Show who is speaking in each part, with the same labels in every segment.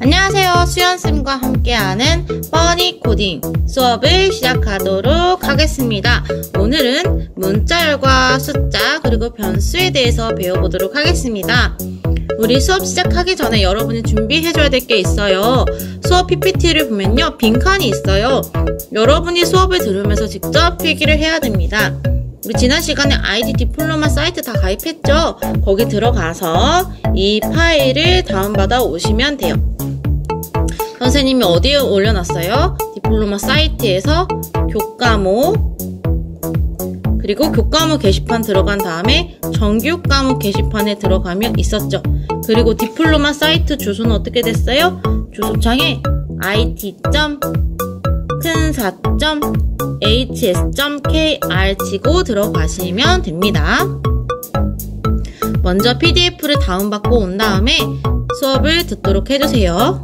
Speaker 1: 안녕하세요. 수연쌤과 함께하는 뻔히 코딩 수업을 시작하도록 하겠습니다. 오늘은 문자열과 숫자 그리고 변수에 대해서 배워보도록 하겠습니다. 우리 수업 시작하기 전에 여러분이 준비해줘야 될 게 있어요. 수업 PPT를 보면요, 빈칸이 있어요. 여러분이 수업을 들으면서 직접 필기를 해야 됩니다. 우리 지난 시간에 아이디 디플로마 사이트 다 가입했죠? 거기 들어가서 이 파일을 다운받아 오시면 돼요. 선생님이 어디에 올려놨어요? 디플로마 사이트에서 교과목, 그리고 교과목 게시판 들어간 다음에 정규 과목 게시판에 들어가면 있었죠. 그리고 디플로마 사이트 주소는 어떻게 됐어요? 주소창에 it.큰4.hs.kr 치고 들어가시면 됩니다. 먼저 PDF를 다운받고 온 다음에 수업을 듣도록 해주세요.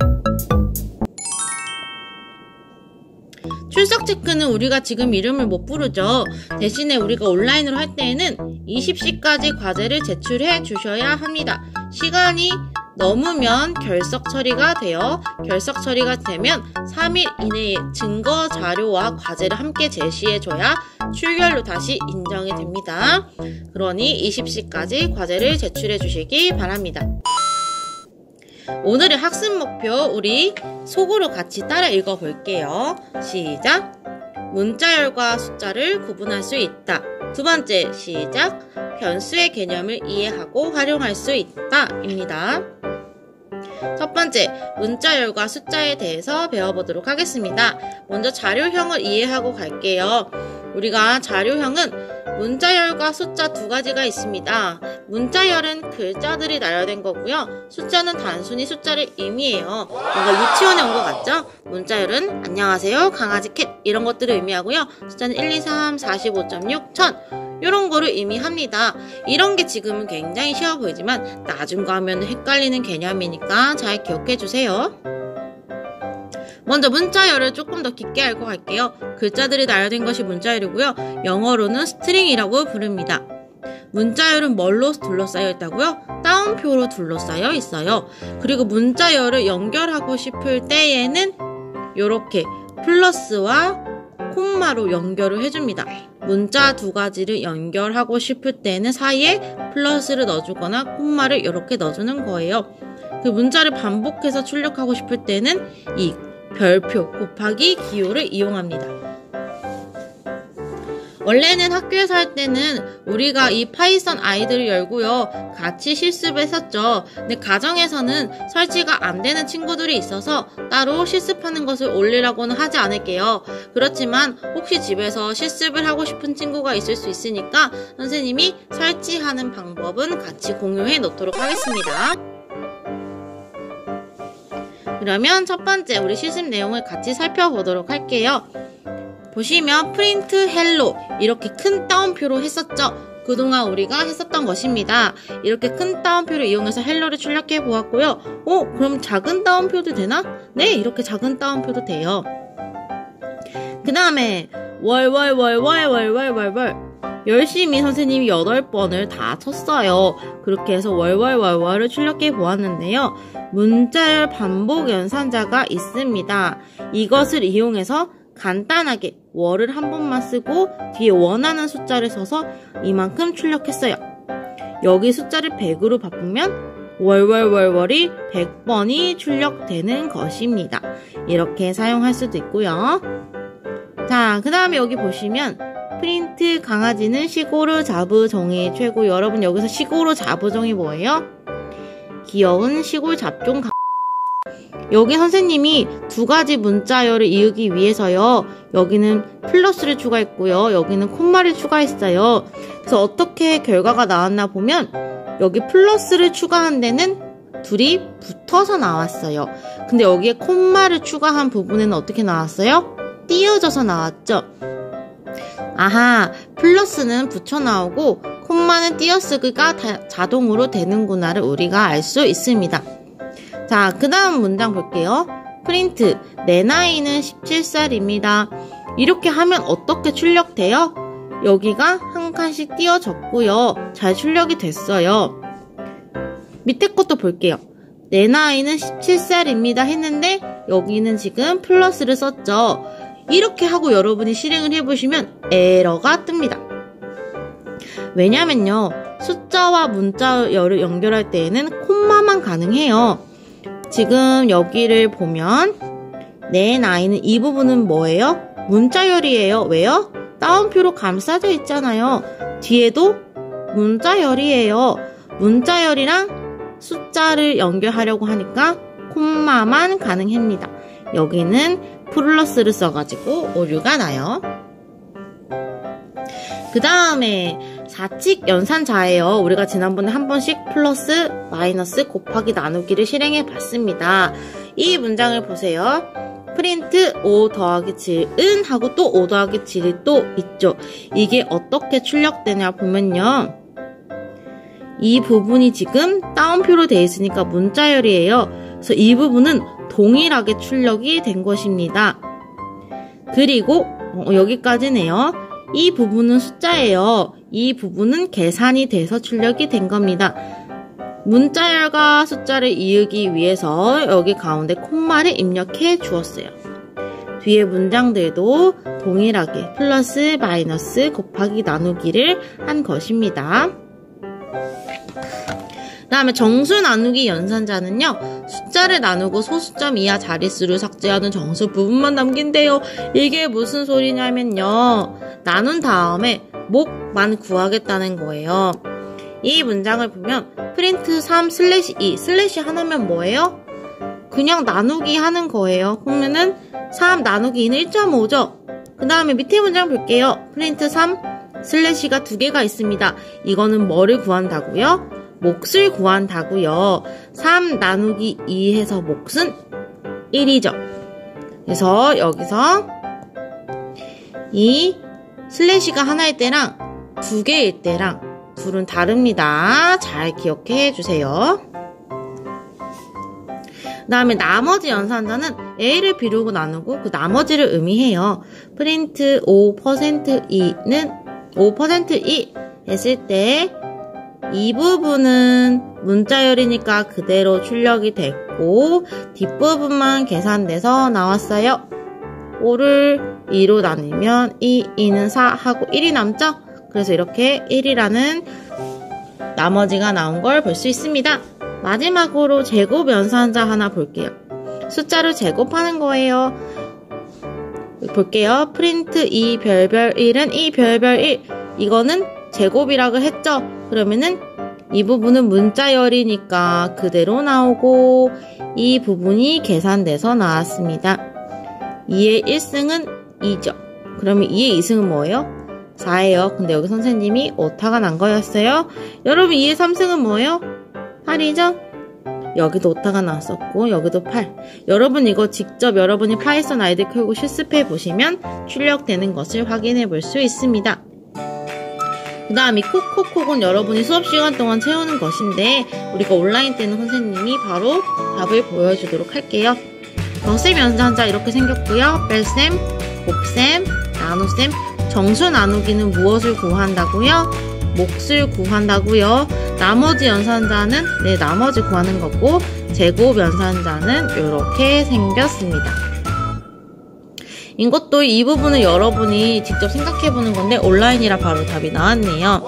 Speaker 1: 출석 체크는 우리가 지금 이름을 못 부르죠. 대신에 우리가 온라인으로 할 때에는 20시까지 과제를 제출해 주셔야 합니다. 시간이 넘으면 결석 처리가 돼요. 결석 처리가 되면 3일 이내에 증거 자료와 과제를 함께 제시해줘야 출결로 다시 인정이 됩니다. 그러니 20시까지 과제를 제출해 주시기 바랍니다. 오늘의 학습 목표 우리 속으로 같이 따라 읽어볼게요. 시작! 문자열과 숫자를 구분할 수 있다. 두 번째, 시작! 변수의 개념을 이해하고 활용할 수 있다 입니다. 첫 번째, 문자열과 숫자에 대해서 배워보도록 하겠습니다. 먼저 자료형을 이해하고 갈게요. 우리가 자료형은 문자열과 숫자 두 가지가 있습니다. 문자열은 글자들이 나열된 거고요. 숫자는 단순히 숫자를 의미해요. 뭔가 유치원에 온 것 같죠? 문자열은 안녕하세요, 강아지 캣 이런 것들을 의미하고요. 숫자는 1, 2, 3, 45.6, 1000 이런 거를 의미합니다. 이런 게 지금은 굉장히 쉬워 보이지만 나중 가면 헷갈리는 개념이니까 잘 기억해 주세요. 먼저 문자열을 조금 더 깊게 알고 갈게요. 글자들이 나열된 것이 문자열이고요. 영어로는 스트링이라고 부릅니다. 문자열은 뭘로 둘러싸여 있다고요? 따옴표로 둘러싸여 있어요. 그리고 문자열을 연결하고 싶을 때에는 이렇게 플러스와 콤마로 연결을 해줍니다. 문자 두 가지를 연결하고 싶을 때는 사이에 플러스를 넣어주거나 콤마를 이렇게 넣어주는 거예요. 그 문자를 반복해서 출력하고 싶을 때는 이 별표 곱하기 기호를 이용합니다. 원래는 학교에서 할 때는 우리가 이 파이썬 아이들을 열고요, 같이 실습을 했었죠. 근데 가정에서는 설치가 안 되는 친구들이 있어서 따로 실습하는 것을 올리라고는 하지 않을게요. 그렇지만 혹시 집에서 실습을 하고 싶은 친구가 있을 수 있으니까 선생님이 설치하는 방법은 같이 공유해 놓도록 하겠습니다. 그러면 첫 번째 우리 실습 내용을 같이 살펴보도록 할게요. 보시면 프린트 헬로 이렇게 큰 따옴표로 했었죠. 그동안 우리가 했었던 것입니다. 이렇게 큰 따옴표를 이용해서 헬로를 출력해 보았고요. 그럼 작은 따옴표도 되나? 네, 이렇게 작은 따옴표도 돼요. 그 다음에 월월월월월월월월 열심히 선생님이 8번을 다 쳤어요. 그렇게 해서 월월월월을 출력해 보았는데요. 문자열 반복 연산자가 있습니다. 이것을 이용해서 간단하게 월을 한 번만 쓰고 뒤에 원하는 숫자를 써서 이만큼 출력했어요. 여기 숫자를 100으로 바꾸면 월월월월이 100번이 출력되는 것입니다. 이렇게 사용할 수도 있고요. 자, 그 다음에 여기 보시면 프린트 강아지는 시고르 자부종이 최고. 여러분 여기서 시고르 자부종이 뭐예요? 귀여운 시골 잡종 여기 선생님이 두 가지 문자열을 이으기 위해서요, 여기는 플러스를 추가했고요, 여기는 콤마를 추가했어요. 그래서 어떻게 결과가 나왔나 보면 여기 플러스를 추가한 데는 둘이 붙어서 나왔어요. 근데 여기에 콤마를 추가한 부분에는 어떻게 나왔어요? 띄어져서 나왔죠. 아하, 플러스는 붙여 나오고 콤마는 띄어쓰기가 자동으로 되는구나를 우리가 알 수 있습니다. 자, 그 다음 문장 볼게요. 프린트, 내 나이는 17살입니다. 이렇게 하면 어떻게 출력돼요? 여기가 한 칸씩 띄어졌고요. 잘 출력이 됐어요. 밑에 것도 볼게요. 내 나이는 17살입니다 했는데 여기는 지금 플러스를 썼죠. 이렇게 하고 여러분이 실행을 해보시면 에러가 뜹니다. 왜냐면요, 숫자와 문자열을 연결할 때에는 콤마만 가능해요. 지금 여기를 보면 내 나이는 이 부분은 뭐예요? 문자열이에요. 왜요? 따옴표로 감싸져 있잖아요. 뒤에도 문자열이에요. 문자열이랑 숫자를 연결하려고 하니까 콤마만 가능합니다. 여기는 플러스를 써가지고 오류가 나요. 그 다음에 사칙 연산자예요. 우리가 지난번에 한 번씩 플러스, 마이너스, 곱하기, 나누기를 실행해 봤습니다. 이 문장을 보세요. 프린트 5 더하기 7은 하고 또 5 더하기 7이 또 있죠. 이게 어떻게 출력되냐 보면요. 이 부분이 지금 따옴표로 되어 있으니까 문자열이에요. 그래서 이 부분은 동일하게 출력이 된 것입니다. 그리고 여기까지네요. 이 부분은 숫자예요. 이 부분은 계산이 돼서 출력이 된 겁니다. 문자열과 숫자를 이으기 위해서 여기 가운데 콤마를 입력해 주었어요. 뒤에 문장들도 동일하게 플러스, 마이너스, 곱하기, 나누기를 한 것입니다. 그 다음에 정수 나누기 연산자는요, 숫자를 나누고 소수점 이하 자릿수를 삭제하는 정수 부분만 남긴대요. 이게 무슨 소리냐면요, 나눈 다음에 목만 구하겠다는 거예요. 이 문장을 보면 프린트 3/2 슬래시 하나면 뭐예요? 그냥 나누기 하는 거예요. 그러면은 3 나누기 2는 1.5죠. 그 다음에 밑에 문장 볼게요. 프린트 3 슬래시가 두 개가 있습니다. 이거는 뭐를 구한다고요? 몫을 구한다고요. 3 나누기 2 해서 몫은 1이죠. 그래서 여기서 이 슬래시가 하나일 때랑 두 개일 때랑 둘은 다릅니다. 잘 기억해 주세요. 그 다음에 나머지 연산자는 A를 비르고 나누고 그 나머지를 의미해요. 프린트 5%E는 5%E 했을 때 이 부분은 문자열이니까 그대로 출력이 됐고 뒷부분만 계산돼서 나왔어요. 5를 2로 나누면 2는 4 하고 1이 남죠? 그래서 이렇게 1이라는 나머지가 나온 걸 볼 수 있습니다. 마지막으로 제곱 연산자 하나 볼게요. 숫자를 제곱하는 거예요. 볼게요. 프린트 2 별별 1은 2 별별 1. 이거는 제곱이라고 했죠? 그러면은 이 부분은 문자열이니까 그대로 나오고 이 부분이 계산돼서 나왔습니다. 2의 1승은 2죠. 그러면 2의 2승은 뭐예요? 4예요. 근데 여기 선생님이 오타가 난 거였어요. 여러분 2의 3승은 뭐예요? 8이죠? 여기도 오타가 나왔었고 여기도 8. 여러분 이거 직접 여러분이 파이썬 아이디 켜고 실습해 보시면 출력되는 것을 확인해 볼 수 있습니다. 그 다음 이 콕콕콕은 여러분이 수업시간 동안 채우는 것인데 우리가 온라인 때는 선생님이 바로 답을 보여주도록 할게요. 덧셈 연산자 이렇게 생겼고요. 뺄셈, 곱셈, 나눗셈, 정수 나누기는 무엇을 구한다고요? 몫을 구한다고요. 나머지 연산자는 나머지 구하는 거고 제곱 연산자는 이렇게 생겼습니다. 이것도 이 부분을 여러분이 직접 생각해보는 건데 온라인이라 바로 답이 나왔네요.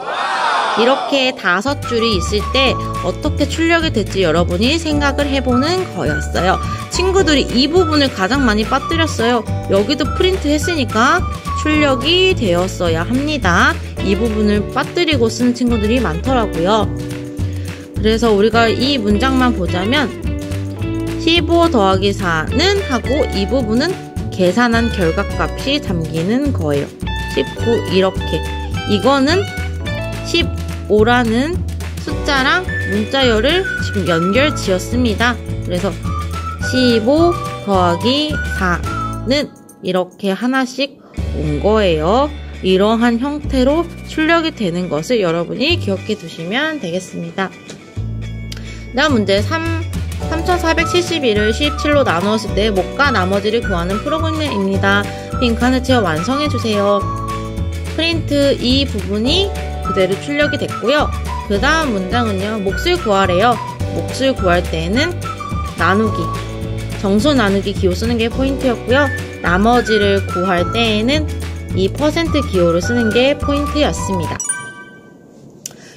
Speaker 1: 이렇게 5줄이 있을 때 어떻게 출력이 될지 여러분이 생각을 해보는 거였어요. 친구들이 이 부분을 가장 많이 빠뜨렸어요. 여기도 프린트 했으니까 출력이 되었어야 합니다. 이 부분을 빠뜨리고 쓰는 친구들이 많더라고요. 그래서 우리가 이 문장만 보자면 15 더하기 4는 하고 이 부분은 계산한 결과값이 담기는 거예요. 19 이렇게. 이거는 15라는 숫자랑 문자열을 지금 연결 지었습니다. 그래서 15 더하기 4는 이렇게 하나씩 온 거예요. 이러한 형태로 출력이 되는 것을 여러분이 기억해 두시면 되겠습니다. 다음 문제 3471을 17로 나누었을 때 목과 나머지를 구하는 프로그램입니다. 빈칸을 채워 완성해주세요. 프린트 이 부분이 그대로 출력이 됐고요. 그 다음 문장은요. 몫을 구하래요. 몫을 구할 때는 나누기, 정수 나누기 기호 쓰는 게 포인트였고요. 나머지를 구할 때에는 이 퍼센트 기호를 쓰는 게 포인트였습니다.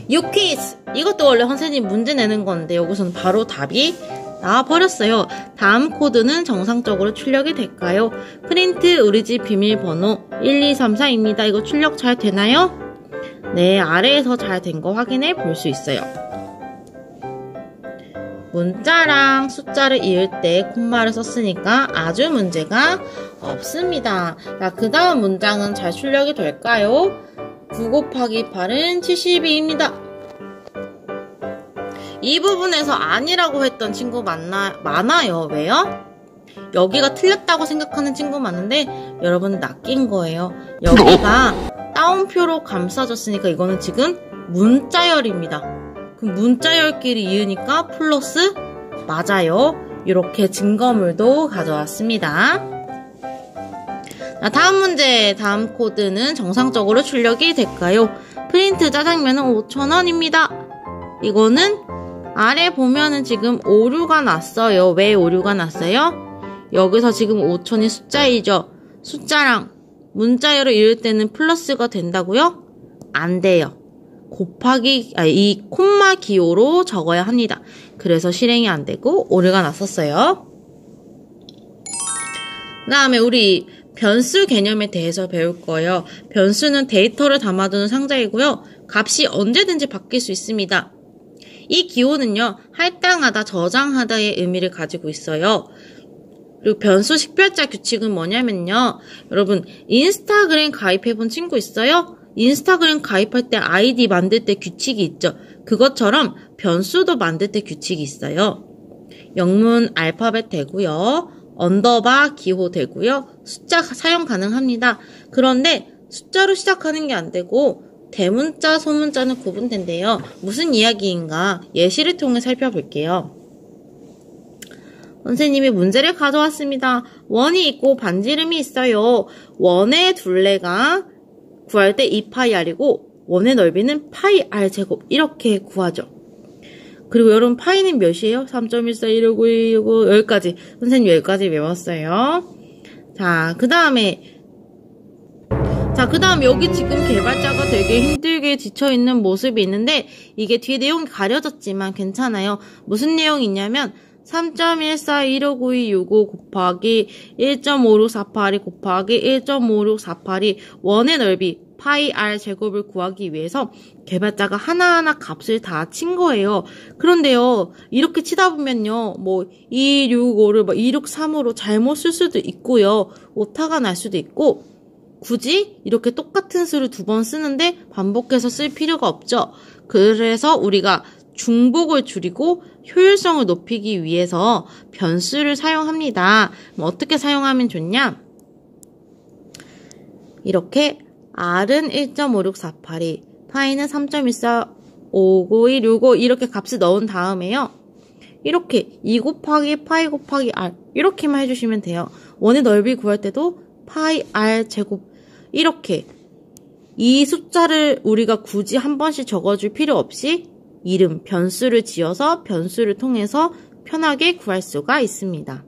Speaker 1: 유퀴즈! 이것도 원래 선생님 문제 내는 건데 여기서는 바로 답이 나와버렸어요. 다음 코드는 정상적으로 출력이 될까요? 프린트 우리 집 비밀번호 1234입니다. 이거 출력 잘 되나요? 네, 아래에서 잘 된 거 확인해 볼 수 있어요. 문자랑 숫자를 이을 때 콤마를 썼으니까 아주 문제가 없습니다. 자, 그 다음 문장은 잘 출력이 될까요? 9 곱하기 8은 72입니다. 이 부분에서 아니라고 했던 친구 많아요. 왜요? 여기가 틀렸다고 생각하는 친구 많은데 여러분 낚인 거예요. 여기가 따옴표로 감싸졌으니까 이거는 지금 문자열입니다. 그럼 문자열끼리 이으니까 플러스 맞아요. 이렇게 증거물도 가져왔습니다. 자, 다음 문제, 다음 코드는 정상적으로 출력이 될까요? 프린트 짜장면은 5,000원입니다. 이거는 아래 보면은 지금 오류가 났어요. 왜 오류가 났어요? 여기서 지금 5,000이 숫자이죠. 숫자랑 문자열을 이을 때는 플러스가 된다고요? 안 돼요. 이 콤마 기호로 적어야 합니다. 그래서 실행이 안 되고 오류가 났었어요. 그 다음에 우리 변수 개념에 대해서 배울 거예요. 변수는 데이터를 담아두는 상자이고요. 값이 언제든지 바뀔 수 있습니다. 이 기호는요, 할당하다, 저장하다의 의미를 가지고 있어요. 그리고 변수 식별자 규칙은 뭐냐면요. 여러분, 인스타그램 가입해본 친구 있어요? 인스타그램 가입할 때 아이디 만들 때 규칙이 있죠. 그것처럼 변수도 만들 때 규칙이 있어요. 영문 알파벳 되고요. 언더바 기호 되고요. 숫자 사용 가능합니다. 그런데 숫자로 시작하는 게 안 되고 대문자, 소문자는 구분된대요. 무슨 이야기인가 예시를 통해 살펴볼게요. 선생님이 문제를 가져왔습니다. 원이 있고 반지름이 있어요. 원의 둘레가 구할 때 2파이r이고 원의 넓이는 파이r 제곱 이렇게 구하죠. 그리고 여러분 파이는 몇이에요? 3.14165165 여기까지 선생님 여기까지 외웠어요. 자, 그 다음에 여기 지금 개발자가 되게 힘들게 지쳐있는 모습이 있는데 이게 뒤에 내용이 가려졌지만 괜찮아요. 무슨 내용이 있냐면 3.14159265 곱하기 1.5648이 곱하기 1.5648이 원의 넓이 파이 r 제곱을 구하기 위해서 개발자가 하나하나 값을 다 친 거예요. 그런데요, 이렇게 치다 보면요, 265를 263으로 잘못 쓸 수도 있고요, 오타가 날 수도 있고, 굳이 이렇게 똑같은 수를 2번 쓰는데 반복해서 쓸 필요가 없죠. 그래서 우리가 중복을 줄이고 효율성을 높이기 위해서 변수를 사용합니다. 어떻게 사용하면 좋냐? 이렇게 r은 1.5648이, 파이는 3.14591665 이렇게 값을 넣은 다음에요. 이렇게 2 곱하기 파이 곱하기 r 이렇게만 해주시면 돼요. 원의 넓이 구할 때도 파이 r 제곱 이렇게 이 숫자를 우리가 굳이 한 번씩 적어줄 필요 없이 이름, 변수를 지어서 변수를 통해서 편하게 구할 수가 있습니다.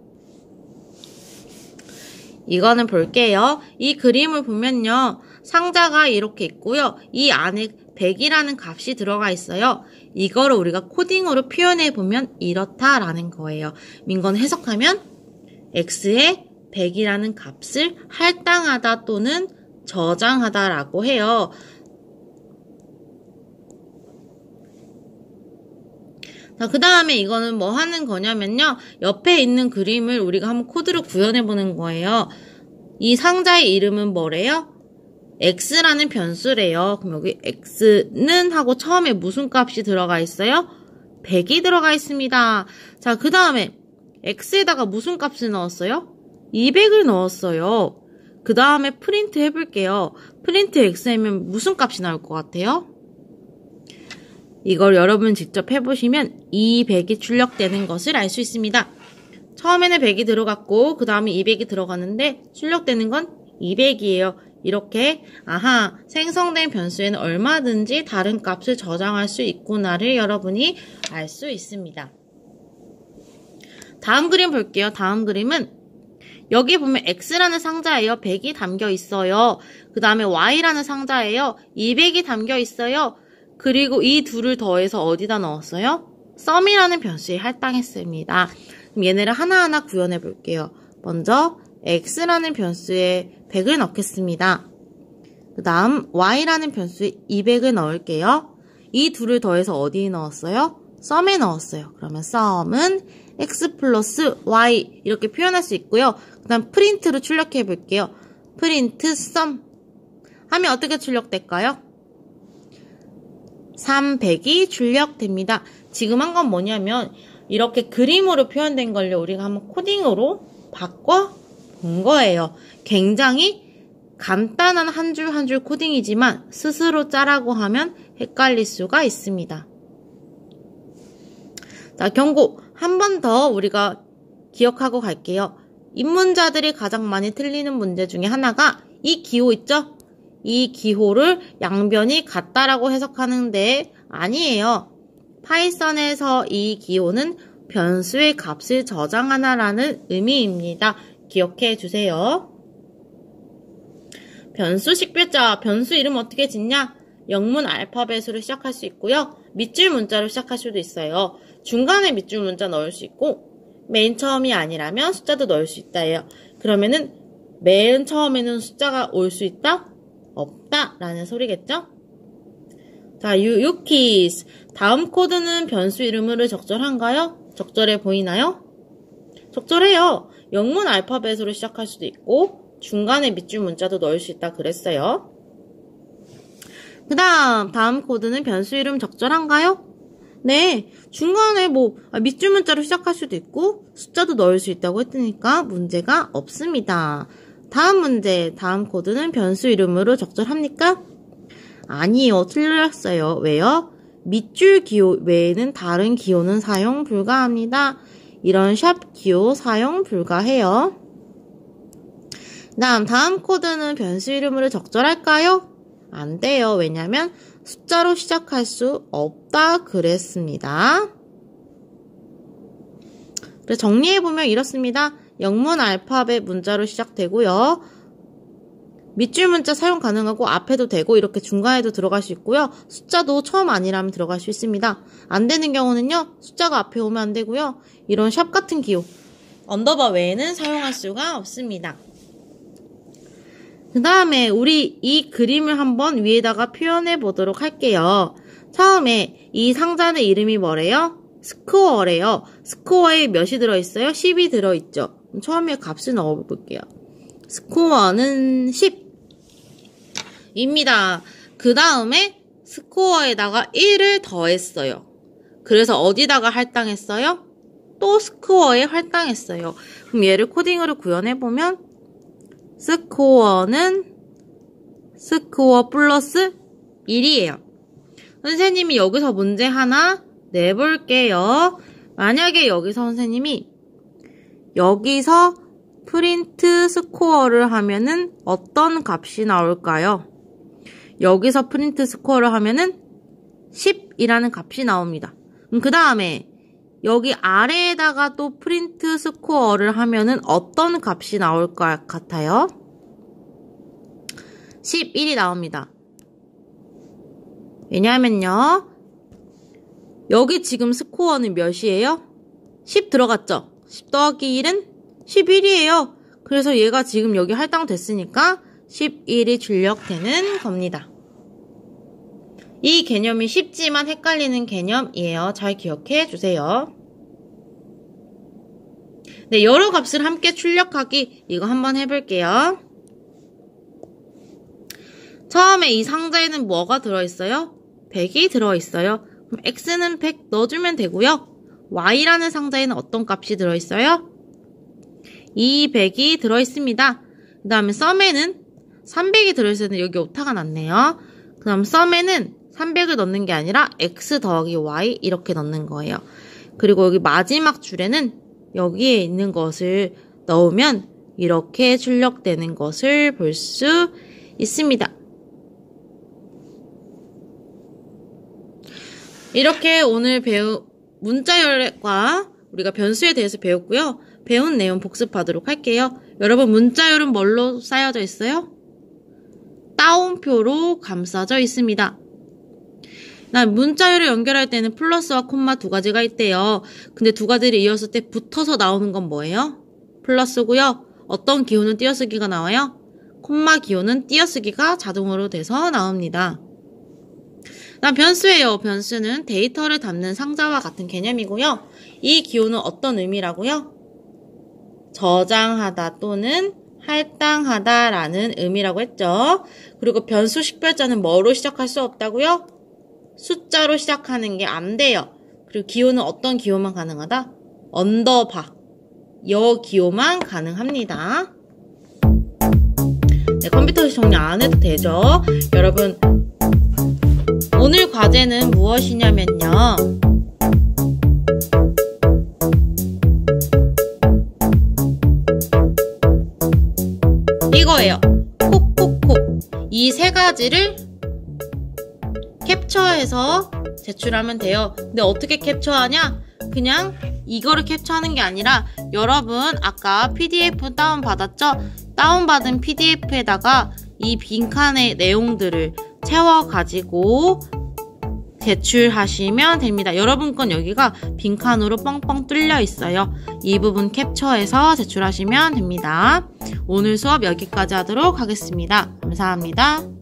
Speaker 1: 이거는 볼게요. 이 그림을 보면요. 상자가 이렇게 있고요. 이 안에 100이라는 값이 들어가 있어요. 이거를 우리가 코딩으로 표현해보면 이렇다라는 거예요. 이건 해석하면 x에 100이라는 값을 할당하다 또는 저장하다라고 해요. 자, 그 다음에 이거는 뭐 하는 거냐면요. 옆에 있는 그림을 우리가 한번 코드로 구현해보는 거예요. 이 상자의 이름은 뭐래요? x라는 변수래요. 그럼 여기 x는 하고 처음에 무슨 값이 들어가 있어요? 100이 들어가 있습니다. 자, 그 다음에 x에다가 무슨 값을 넣었어요? 200을 넣었어요. 그 다음에 프린트 해볼게요. 프린트 x하면 무슨 값이 나올 것 같아요? 이걸 여러분 직접 해보시면 200이 출력되는 것을 알 수 있습니다. 처음에는 100이 들어갔고 그 다음에 200이 들어갔는데 출력되는 건 200이에요. 이렇게 생성된 변수에는 얼마든지 다른 값을 저장할 수 있구나를 여러분이 알 수 있습니다. 다음 그림 볼게요. 다음 그림은 여기 보면 X라는 상자에요. 100이 담겨 있어요. 그 다음에 Y라는 상자에요. 200이 담겨 있어요. 그리고 이 둘을 더해서 어디다 넣었어요? sum이라는 변수에 할당했습니다. 그럼 얘네를 하나하나 구현해 볼게요. 먼저 X라는 변수에 100을 넣겠습니다. 그 다음 Y라는 변수에 200을 넣을게요. 이 둘을 더해서 어디에 넣었어요? sum에 넣었어요. 그러면 sum은 X 플러스 Y 이렇게 표현할 수 있고요. 그 다음 프린트로 출력해 볼게요. 프린트 sum 하면 어떻게 출력될까요? 300이 출력됩니다. 지금 한 건 뭐냐면 이렇게 그림으로 표현된 걸요. 우리가 한번 코딩으로 바꿔 본 거예요. 굉장히 간단한 한 줄 한 줄 코딩이지만 스스로 짜라고 하면 헷갈릴 수가 있습니다. 자, 경고! 한 번 더 우리가 기억하고 갈게요. 입문자들이 가장 많이 틀리는 문제 중에 하나가 이 기호 있죠? 이 기호를 양변이 같다라고 해석하는데 아니에요. 파이썬에서 이 기호는 변수의 값을 저장하나라는 의미입니다. 기억해 주세요. 변수 식별자, 변수 이름 어떻게 짓냐? 영문 알파벳으로 시작할 수 있고요. 밑줄 문자로 시작할 수도 있어요. 중간에 밑줄 문자 넣을 수 있고 맨 처음이 아니라면 숫자도 넣을 수 있다예요. 그러면은 맨 처음에는 숫자가 올 수 있다? 없다 라는 소리겠죠? 자, 유키스 다음 코드는 변수 이름으로 적절한가요? 적절해 보이나요? 적절해요. 영문 알파벳으로 시작할 수도 있고 중간에 밑줄 문자도 넣을 수 있다 그랬어요. 그 다음 코드는 변수 이름 적절한가요? 네, 중간에 밑줄 문자로 시작할 수도 있고 숫자도 넣을 수 있다고 했으니까 문제가 없습니다. 다음 문제, 다음 코드는 변수 이름으로 적절합니까? 아니요, 틀렸어요. 왜요? 밑줄 기호 외에는 다른 기호는 사용 불가합니다. 이런 샵 기호 사용 불가해요. 다음 코드는 변수 이름으로 적절할까요? 안 돼요. 왜냐면 숫자로 시작할 수 없다 그랬습니다. 그래서 정리해보면 이렇습니다. 영문 알파벳 문자로 시작되고요. 밑줄 문자 사용 가능하고 앞에도 되고 이렇게 중간에도 들어갈 수 있고요. 숫자도 처음 아니라면 들어갈 수 있습니다. 안 되는 경우는요. 숫자가 앞에 오면 안 되고요. 이런 샵 같은 기호, 언더바 외에는 사용할 수가 없습니다. 그 다음에 우리 이 그림을 한번 위에다가 표현해 보도록 할게요. 처음에 이 상자는 이름이 뭐래요? 스코어래요. 스코어에 몇이 들어있어요? 10이 들어있죠. 그럼 처음에 값을 넣어볼게요. 스코어는 10입니다. 그 다음에 스코어에다가 1을 더했어요. 그래서 어디다가 할당했어요? 또 스코어에 할당했어요. 그럼 얘를 코딩으로 구현해보면 스코어는 스코어 플러스 1이에요. 선생님이 여기서 문제 하나 내볼게요. 만약에 여기서 선생님이 여기서 프린트 스코어를 하면은 어떤 값이 나올까요? 여기서 프린트 스코어를 하면은 10이라는 값이 나옵니다. 그 다음에 여기 아래에다가 또 프린트 스코어를 하면은 어떤 값이 나올 것 같아요? 11이 나옵니다. 왜냐하면요. 여기 지금 스코어는 몇이에요? 10 들어갔죠? 10 더하기 1은 11이에요. 그래서 얘가 지금 여기 할당됐으니까 11이 출력되는 겁니다. 이 개념이 쉽지만 헷갈리는 개념이에요. 잘 기억해 주세요. 네, 여러 값을 함께 출력하기 이거 한번 해볼게요. 처음에 이 상자에는 뭐가 들어있어요? 100이 들어있어요. 그럼 x는 100 넣어주면 되고요. y라는 상자에는 어떤 값이 들어있어요? 200이 들어있습니다. 그 다음에 sum에는 300이 들어있었는데 여기 오타가 났네요. 그 다음 sum에는 300을 넣는 게 아니라 x 더하기 y 이렇게 넣는 거예요. 그리고 여기 마지막 줄에는 여기에 있는 것을 넣으면 이렇게 출력되는 것을 볼 수 있습니다. 이렇게 오늘 배운 문자열과 우리가 변수에 대해서 배웠고요. 배운 내용 복습하도록 할게요. 여러분 문자열은 뭘로 쌓여져 있어요? 따옴표로 감싸져 있습니다. 문자열을 연결할 때는 플러스와 콤마 두 가지가 있대요. 근데 두 가지를 이었을 때 붙어서 나오는 건 뭐예요? 플러스고요. 어떤 기호는 띄어쓰기가 나와요? 콤마 기호는 띄어쓰기가 자동으로 돼서 나옵니다. 변수예요. 변수는 데이터를 담는 상자와 같은 개념이고요. 이 기호는 어떤 의미라고요? 저장하다 또는 할당하다 라는 의미라고 했죠. 그리고 변수 식별자는 뭐로 시작할 수 없다고요? 숫자로 시작하는 게 안 돼요. 그리고 기호는 어떤 기호만 가능하다? 언더바, 여 기호만 가능합니다. 네, 컴퓨터 정리 안 해도 되죠. 여러분 오늘 과제는 무엇이냐면요. 이거예요. 콕콕콕. 이 세 가지를 캡처해서 제출하면 돼요. 근데 어떻게 캡처하냐? 그냥 이거를 캡처하는 게 아니라 여러분 아까 PDF 다운받았죠? 다운받은 PDF에다가 이 빈칸의 내용들을 채워가지고 제출하시면 됩니다. 여러분 건 여기가 빈칸으로 뻥뻥 뚫려 있어요. 이 부분 캡처해서 제출하시면 됩니다. 오늘 수업 여기까지 하도록 하겠습니다. 감사합니다.